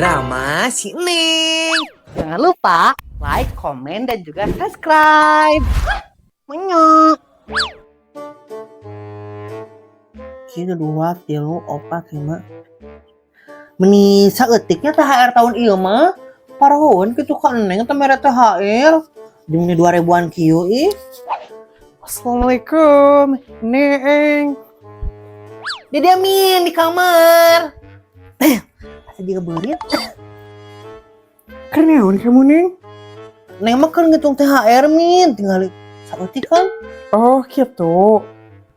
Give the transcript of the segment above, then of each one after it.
drama si Neng. Jangan lupa like, komen, dan juga subscribe. Menyok. Kira 2, 3, 4, 5. Meni saeutiknya THR tahun ieu mah parahoeun kitu ka Neng teh mere THR. Jeung 2000-an kieu ih. Assalamualaikum, Neng. Dede Amin di kamar. Asa juga beurit. Kenaon kamu, Neng? Neng mah keur ngitung THR Min, tinggal saeutik kan. Oh, gitu.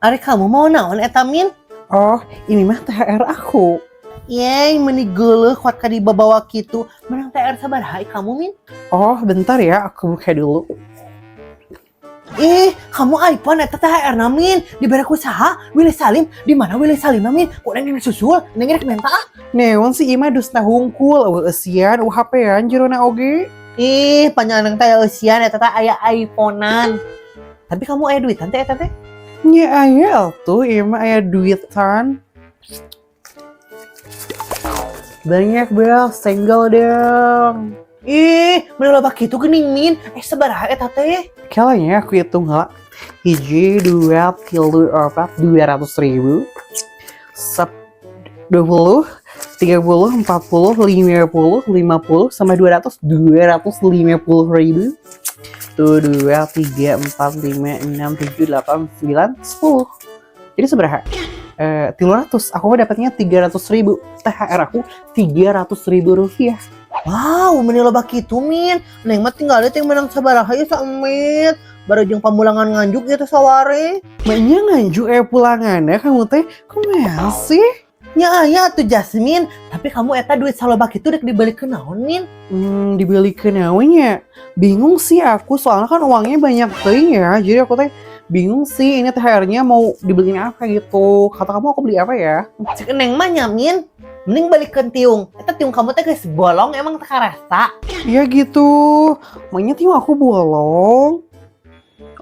Ari kamu mau naon eta Min? Oh, ini mah THR aku. Yeay, meni geuleuh kuat ka dibawa kitu. Menang THR sabaraha kamu Min? Oh, bentar ya, aku buka dulu. Kamu iPhone eta THR na Min. Dibere ku saha? Willy Salim. Di mana Willy Salim na Min? Kok neng susul? Neng rek minta ah. Neon si Ima dus tahungkul, eueusian, HP-an jerona oge. Panjang teh eusian eta teh aya iPhone-an. Tapi kamu aya duitan teh eta teh? Nya aya tuh Ima aya duitan. Banyak bel, senggol dong. Bener loba kitu geuning Min. Sabaraha eta teh? Kayaknya aku hitung lah. 1, 2, 3, 4, 200.000. 20, 30, 40, 50, 50, sama 200, 250.000. Tuh, 2, 3, 4, 5, 6, 7, 8, 9, 10. Jadi seberapa? 300. Aku dapatnya 300.000. THR aku 300.000 rupiah. Wow, meni loba kitu Min. Neng mah tinggal teh menang sabaraha ieu saemet. Bareng pamulangan nganjuk ieu teh saware. Maknya nganjuk pulangannya kamu teh kumaha sih? Nya aya tuh Jasmine, tapi kamu eta duit saloba kitu dek dibelikeun naon Min? Dibelikeun naon nya? Bingung sih aku, soalnya kan uangnya banyak teuing ya. Jadi aku teh bingung sih ini THR-nya mau dibeliin apa gitu. Kata kamu aku beli apa ya? Cek Neng mah nya Min, mending balikeun tiung. Eta tiung kamu teh geus bolong emang teu karasa. Iya gitu. Makanya tiung aku bolong.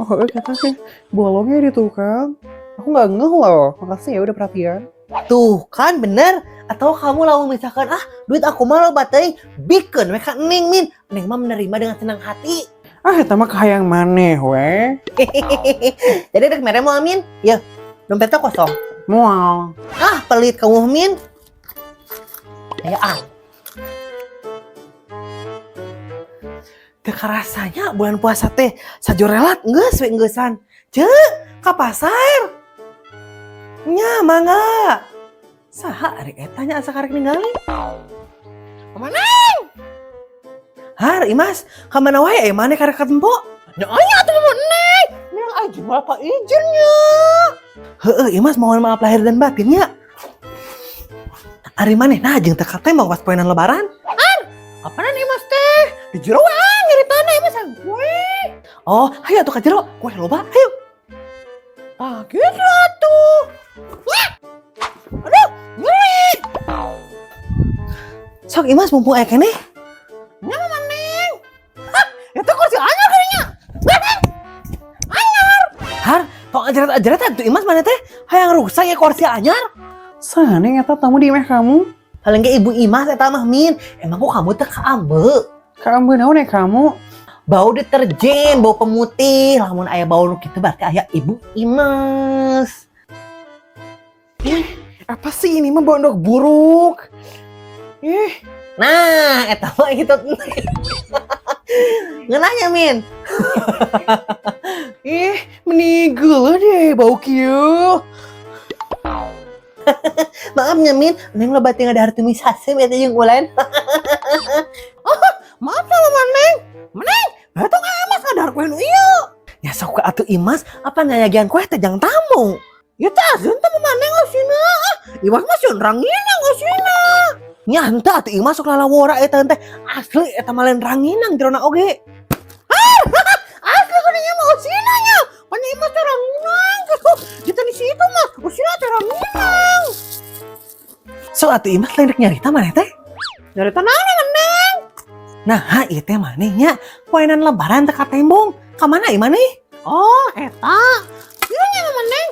Oh, kata sih bolongnya di tukang. Aku nggak ngeh loh. Makasih ya udah perhatian. Tuh kan bener. Atau kamu lamun misalkan duit aku mah loba teuing, bikeun we ka Neng Min. Neng mah menerima dengan senang hati. Eta mah kahayang maneh we. Jadi dek mere moal Min. Ya, dompetnya kosong. Moal. Pelit kamu Min. Ya teu karasanya bulan puasa teh sajorelat geus we geussan. Ceuk ka pasar. Nya mangga. Saha ari eta nya asa karek ningali? Maneng. Har Imas, ka mana wae maneh karek katempo? Nya aya atuh Neng. Neng aja bapak izinnya. Heueuh Imas mohon maaf lahir dan batin nya. Ari manehna jeung teu katembang pas poenan lebaran? Apaan Imas teh? Di jero nyeritana Imas gue. Oh, hayu atuh ka jero. Kue loba, hayu. Gitu atuh. Aduh, ngeri. Sok Imas mumpung aya keneh. Nya maneng. Eta kursi anyar kayaknya. Anyar. Har, tong ajarat-ajarat atuh Imas maneh teh hayang rusak ya kursi anyar. Sana eta tamu di meh kamu. Paling ge ibu Imas eta mah Min. Emang kok kamu teh kaambe? Kamu naon ya kamu? Bau deterjen, bau pemutih. Lamun aya bau nu kitu berarti aya ibu Imas. Apa sih ini mah bondok buruk? Nah, eta mah gitu. Ngeunanya Min. Menigel deh bau kieu. Maaf nya Min, Neng loba teu ngadartumisasi eta jeung ulen. Maaf sama Maneng. Maneng, eta Imas ngadar kue nu ieu. Ya sok atuh Imas, apa ngayagian kue teh jang tamu. Ya teh azeun teh Maneng asina. Imas mah sieun ranginang asina. Nya henteu atuh Imas sok lalawora eta teh. Asli eta mah lain ranginang jerona oge. Asli kudinya mah asina nya. Panya Imas teh ranginang. Kita di situ mah asina teh ranginang. So atuh Imas lain rek nyarita maneh teh? Nyarita naon Maneng? Nah, ieu teh manehnya poenan lebaran teh katembong. Ka mana ieu maneh? Oh, eta. Ieu nya Maneng.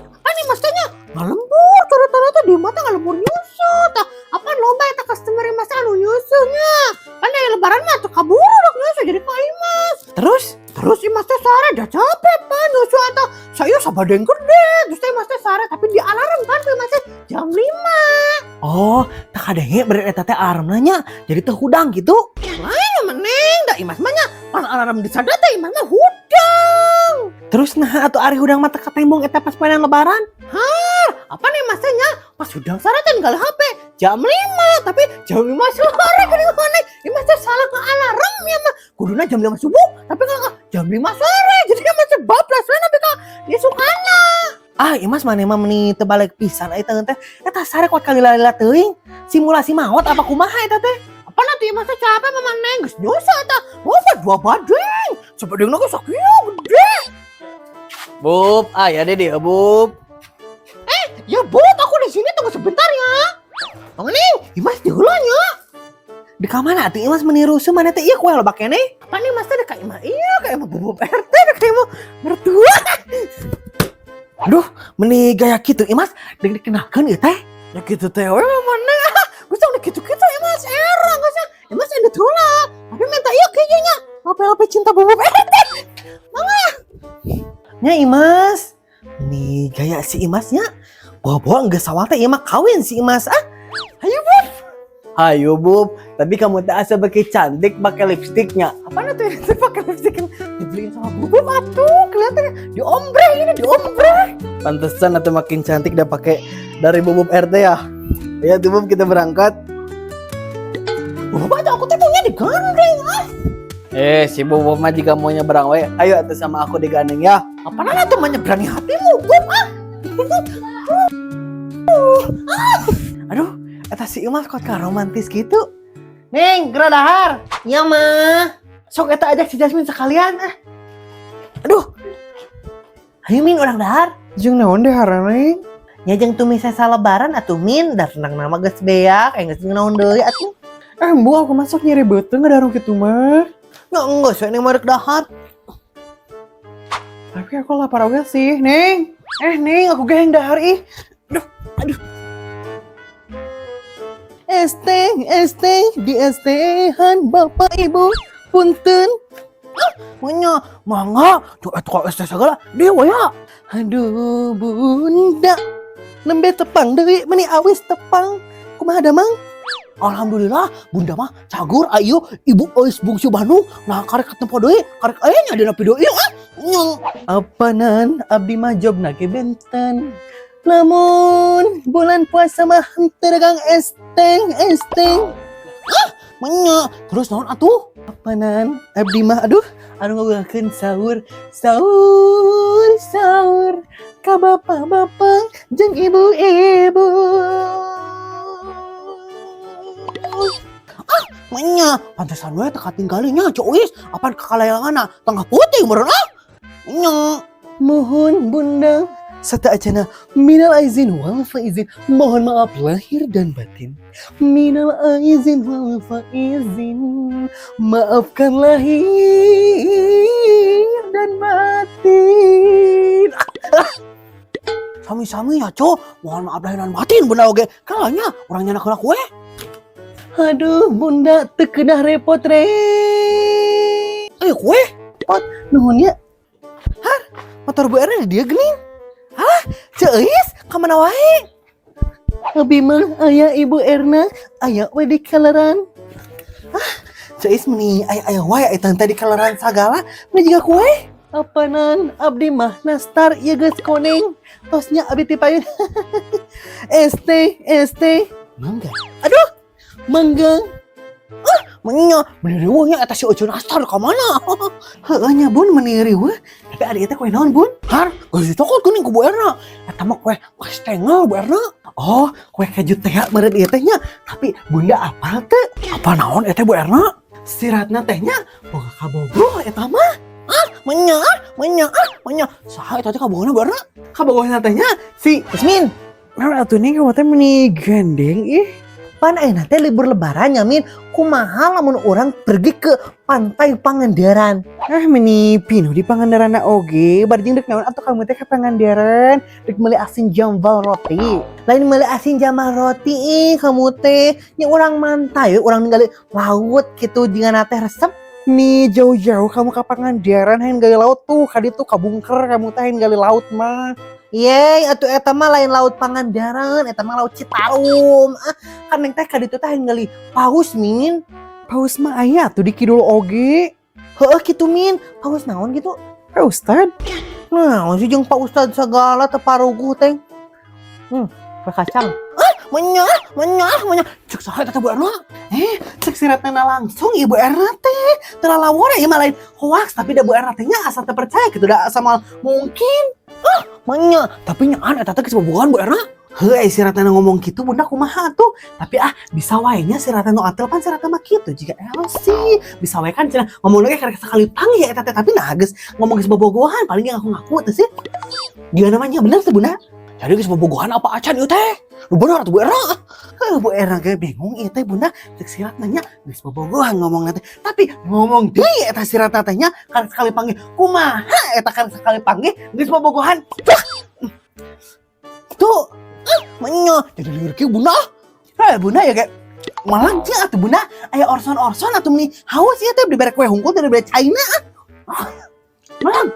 Kan Imas teh nya ngalembur, cara-cara teh di mata ngalembur nyusut. Apa loba eta customer Mas sabadeng gede. Terus teh Mas teh sare tapi di alarm kan teh Mas teh jam 5. Oh, tak kadenge bere eta teh alarmna nya jadi teu hudang gitu. Lain meneng da Imas mah nya pas alarm disada teh Imas mah hudang. Terus nah atuh ari hudang mah teh katembong eta pas panjang lebaran. Apa nih Mas teh nya pas hudang sare teh ninggal HP jam 5 tapi jam 5 sore geuning maneh. Imas teh salah ke alarm ya mah. Kuduna jam 5 subuh tapi kan jam 5 sore. Jadi Imas teh bablas we nepi ka isukana. Imas maneh mah meuni teu balik pisan eta teh. Eta sare kuat kalila-lila teuing. Simulasi maot apa kumaha eta teh? Apa nanti Imas teh capek mah maneh geus nyosa eta. Wah, dua badeng. Sabadengna geus sakieu gede. Bub, ya deh dia Bub. Ya Bob, aku di sini tunggu sebentar ya. Mang Ning, Imas di heula nya. Di ka mana atuh Imas meniru su mana teh ieu kue loba keneh? Apa nih Mas teh ka Imas iya ka Imas bubuk RT ka Imas mertua. Aduh, meni gaya kitu Imas deuk dikenalkeun ieu teh. Ya kitu teh we mana? Geus tong kitu-kitu Imas era geus Imas endut heula. Tapi minta ieu kieu nya. Apa-apa cinta bubuk RT. Mangga. Nya Imas. Nih gaya si Imasnya. Bawa-bawa enggak sawal teh ieu mah kawin si Imas. Ayo Bub. Ayo Bub, tapi kamu tak asa pakai cantik pakai lipstiknya. Apaan tuh yang pakai lipstick yang dibeliin sama Bubub atuh kelihatannya diombre ini diombre. Pantesan atau makin cantik dah pakai dari Bubub RT ya. Ya tuh Bub kita berangkat. Bubub aja aku tuh maunya digandeng Si Bubub mah jika maunya berang we, ayo atuh sama aku digandeng ya. Apaan tuh mah nyebrani hatimu Bub Aduh, eta si Imas kok romantis gitu. Neng, geura dahar. Ya mah. Sok eta ajak si Jasmine sekalian Aduh. Ayo Min urang dahar. Jeung naon dahar Neng? Nya jeung tumis sasa lebaran atuh Min, da renang nama geus beak, geus naon deui atuh. Bu aku masuk nyeri beuteung ngadarung kitu mah. Ya enggak sih Neng marek dahar. Tapi aku lapar oge sih, Neng. Neng, aku geheng dahar ih. Aduh. Di ST-han Bapak Ibu punten. Manya, mangga, tuh atuh ST segala dewa ya. Aduh, Bunda. Nembe tepang deui meni awis tepang. Kumaha da Mang? Alhamdulillah, Bunda mah cagur ayo Ibu awis bungsu Bandung. Nah, karek ketempo deui, karek aya nya dina video ieu Apanan abdi mah jobna ge benten. Lamun bulan puasa mah henteu dagang esteng. Manya, terus naon atuh? Apanan abdi mah aduh ngagugakeun sahur ka bapak-bapak jeung ibu-ibu. Manya, pantesan we teu katinggalinya Cois, apaan kakalayanganna tangga putih meureun Manya. Mohon Bunda serta acana minal aizin wal faizin, mohon maaf lahir dan batin. Minal aizin wal faizin, maafkan lahir dan batin. Sami-sami ya Co, mohon maaf lahir dan batin Bunda oge. Kalanya urang nyana kue. Aduh Bunda teu kedah repot re. Ayo kue pot nuhun ya. Motor Bu Erna di dia geuning. Ceis, kamana wae? Abi mah aya Ibu Erna, aya we di kaleran. Ceis meni aya wae eta teh di kaleran sagala, meni jiga kue. Apanan abdi mah nastar ieu geus koneng. Tosnya abdi ti payun. ST. Mangga. Aduh, mangga. Menya, meni riweuh nya eta si Ucu nastar ka mana? Heueuh nya Bun meni riweuh. Tapi ari teh kue naon Bun? Geus dicokot geuning ku Bu Erna. Eta mah kue kastengel Bu Erna. Oh, kue keju teh meureun ieu teh nya. Tapi Bunda apal teh? Apa naon eta Bu Erna? Siratna teh nya boga kabogoh eta mah. Menya. Saha eta teh kabogohna Bu Erna? Kabogohna teh nya si Jasmine. Naon atuh Neng kamu teh meni gandeng ih. Pan ayeuna teh libur lebaran nya Min. Kumaha lamun urang pergi ke pantai Pangandaran. Meni pinuh di Pangandaran oge, bari jeung deuk naon atuh kamu teh ka Pangandaran, deuk meuli asin jambal roti. Lain meuli asin jambal roti kamu teh, nya urang mantai, urang ninggali laut kitu jeung teh resep. Nih jauh-jauh kamu ke Pangandaran hain gali laut tuh. Kadi tuh kabungker kamu teh hain gali laut mah. Yeay, atuh eta mah lain laut Pangandaran, eta mah laut Citarum. Kan neng teh kaditu teh hayang ngali paus min. Paus mah aya tuh di kidul oge. Heeh kitu min, paus naon gitu. Pak Ustad. Nah, si jeung Pak Ustad segala teu paruguh teh. Pak Kacang. Menyah. Cek saha eta teh Bu Erna? Cek siratna langsung ibu Erna teh. Teu lawor ieu mah lain hoax tapi da Bu Erna teh nya asa teu percaya gitu da asa mal mungkin. Menyah, tapi nyaan eta teh geus bobogohan Bu Erna. Heuh si Ratna ngomong gitu bunda kumaha tuh. Tapi bisa wae nya si Ratna nu antel pan si Ratna mah kitu jika sih bisa wae kan cenah ngomong lagi karek sekali panggil ya eta teh tapi nah geus ngomong geus bobogohan paling ge ngaku-ngaku teh sih. Dia namanya bener tuh bunda. Jadi geus bobogohan apa acan ieu teh? Lu bener atuh Bu Erna. Bu Erna ge bingung ieu teh bunda cek si Ratna nya geus bobogohan ngomongna teh. Tapi ngomong deui eta si Ratna teh nya karek sekali panggil kumaha eta karek sekali panggil geus bobogohan. Tuh menyah, jadi liur kieu bunda. Bunda ya kayak malang cia atuh bunda aya orson-orson atuh meni haus ieu teh dibere kue hungkul teh dibere China. Malang.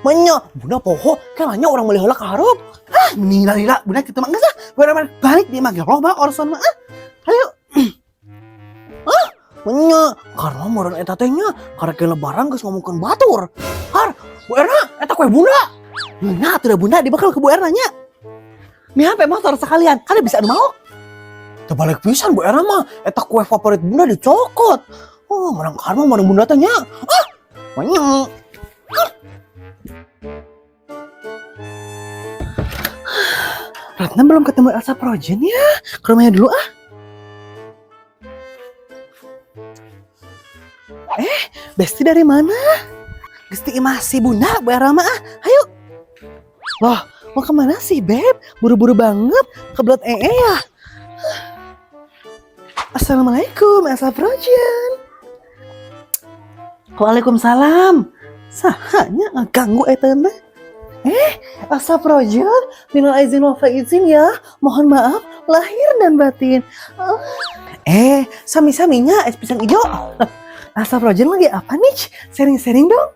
Menyah, bunda poho kalanya orang meuli heula ka hareup. Meni lila bunda kitu mah geus balik di mah loh bah orson mah. Hayu. Menyah, karena meureun eta teh nya karek lebaran geus ngomongkeun batur. Har, Bu Erna, eta kue bunda. Nah atuh da bunda dibakal ke Bu Erna nya. Miha motor sekalian, kan bisa anu mau. Terbalik pisan Bu Erna mah, eta kue favorit bunda dicokot. Oh, menang karma mana bunda teh nya. Menyah. Ratna belum ketemu Elsa Projen ya. Ke rumahnya dulu ah. Besti dari mana? Gesti masih bunda Bu Erna mah ah. Ayo. Wah, mau kemana sih Beb? Buru-buru banget. Kebelet ya. Assalamualaikum Elsa Projen. Waalaikumsalam. Sahanya ngeganggu eta teh. Elsa Projen, minal aizin wal faizin ya. Mohon maaf lahir dan batin. Sami-saminya es pisang ijo. Elsa Projen lagi apa nih? Sharing-sharing dong.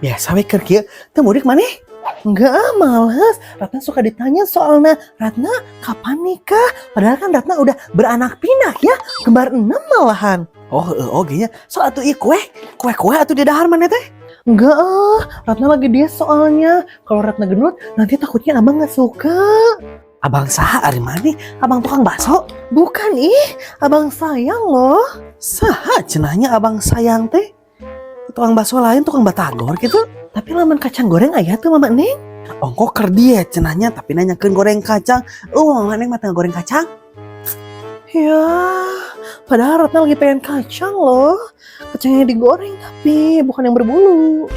Biasa we keur kieu. Teu mudik maneh? Enggak, males. Ratna suka ditanya soalnya, Ratna kapan nikah? Padahal kan Ratna udah beranak pinak ya, kembar 6 malahan. Gini. So atuh ieu kue atuh di dahar maneh teh? Enggak, Ratna lagi diet soalnya. Kalau Ratna gendut, nanti takutnya abang gak suka. Abang saha ari maneh? Abang tukang bakso? Bukan abang sayang loh. Saha cenahnya abang sayang teh? Tukang bakso lain tukang batagor gitu. Tapi lamun kacang goreng aya tuh Mama Neng. Ongko keur diet cenahnya tapi nanyakeun goreng kacang. Mama Neng mah tengah goreng kacang. Ya, padahal Ratna lagi pengen kacang loh. Kacangnya digoreng tapi bukan yang berbulu.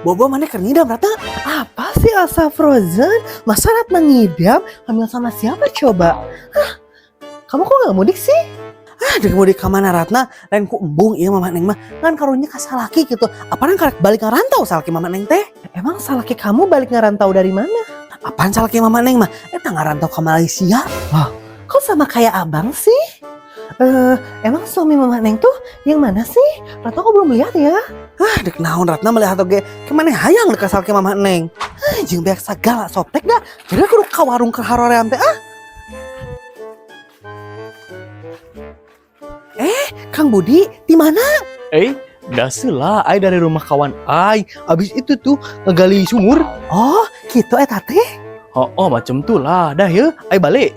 Bobo mana keur ngidam Ratna? Apa sih Elsa Frozen? Masa Ratna ngidam? Hamil sama siapa coba? Kamu kok gak mudik sih? Dek mudik kemana Ratna? Lain ku embung iya Mama Neng mah. Kan karunya ka salaki gitu. Apaan karek balik ngarantau salaki Mama Neng teh? Emang salaki kamu balik ngarantau dari mana? Apaan salaki Mama Neng mah? Eta ngarantau ke Malaysia. Kok sama kayak abang sih? Emang suami Mama Neng tuh yang mana sih? Ratna kok belum lihat ya? Dek naon Ratna melihat oge kemana hayang dek salaki Mama Neng. Jeung beak sagala sotek dah. Jadi kudu ka warung ke haroream teh Kang Budi, di mana? Dasela, ai dari rumah kawan ai. Abis itu tuh ngegali sumur. Oh, gitu eta teh. Macam tuh lah. Dah ya, ai balik.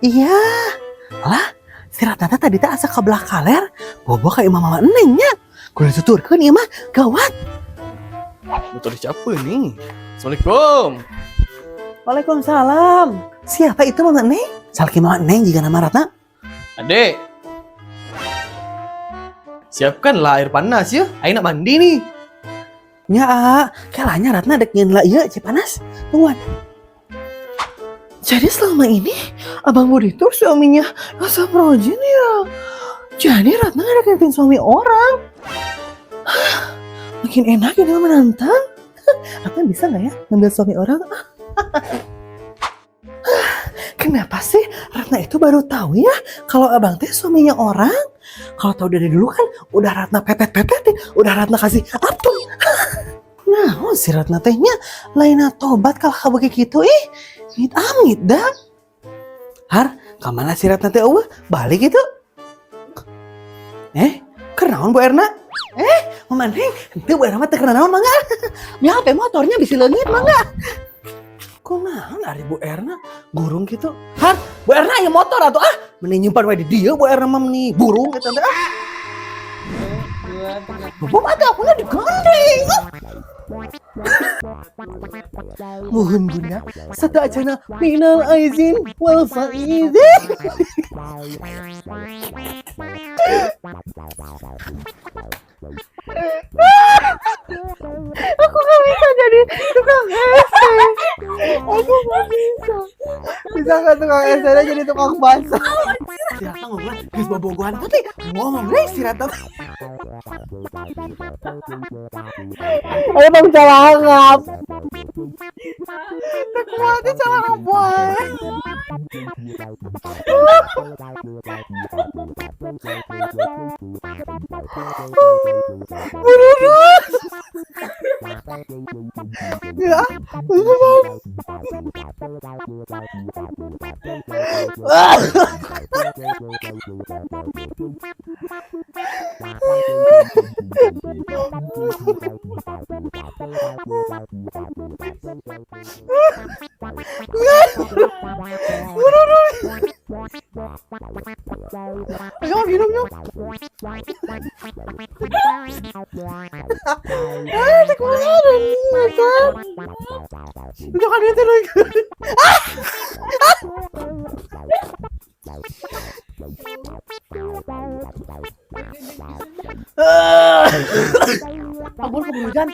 Iya. Lah, si Ratna tadi teh asa kabelah kaler. Bobo ka imah Mama Neng nya. Kudu tuturkeun ieu mah gawat. Betul siapa nih? Assalamualaikum. Waalaikumsalam. Siapa itu Mama Neng? Salaki Mama Neng juga nama Ratna. Adek. Siapkanlah air panas ya. Ayo nak mandi nih. Ya, kelanya Ratna dek nyeun lah ieu Cipanas. Tungguan. Jadi selama ini Abang Budi tuh suaminya Elsa Projen ya. Jadi Ratna ngedeketin suami orang. Makin enak ini menantang. Ratna bisa nggak ya ngambil suami orang? Kenapa sih Ratna itu baru tahu ya kalau abang teh suaminya orang? Kalau tahu dari dulu kan udah Ratna pepet-pepetin, udah Ratna kasih apel. Nah, si Ratna tehnya lain tobat kalau begitu amit dah. Har, kemana si Ratna teh eueuh? Balik itu. Kenaon Bu Erna? Maneh, itu Bu Erna teh keur naon mangga? Nya HP motornya bisa leungit mangga. Kunaon ari Bu Erna gurung gitu. Har, Bu Erna aya motor atuh mending nyimpan we di dieu Bu Erna mah meni burung eta teh Bobom atuh akuna digandeng. Mohon Bunda, sadajana minal aizin wal faizin. Aku gak bisa jadi tukang es. Aku gak bisa. Bisa gak tukang es jadi tukang bakso? Si Ratna ngomong geus bobogohan tuh teh ngomong deui si Ratna. Ayo bang calangap. Kuatnya calangap boy. Ya, ayo minum yuk. Kemarin makan. Udah kan itu lagi. Ampun keburu hujan.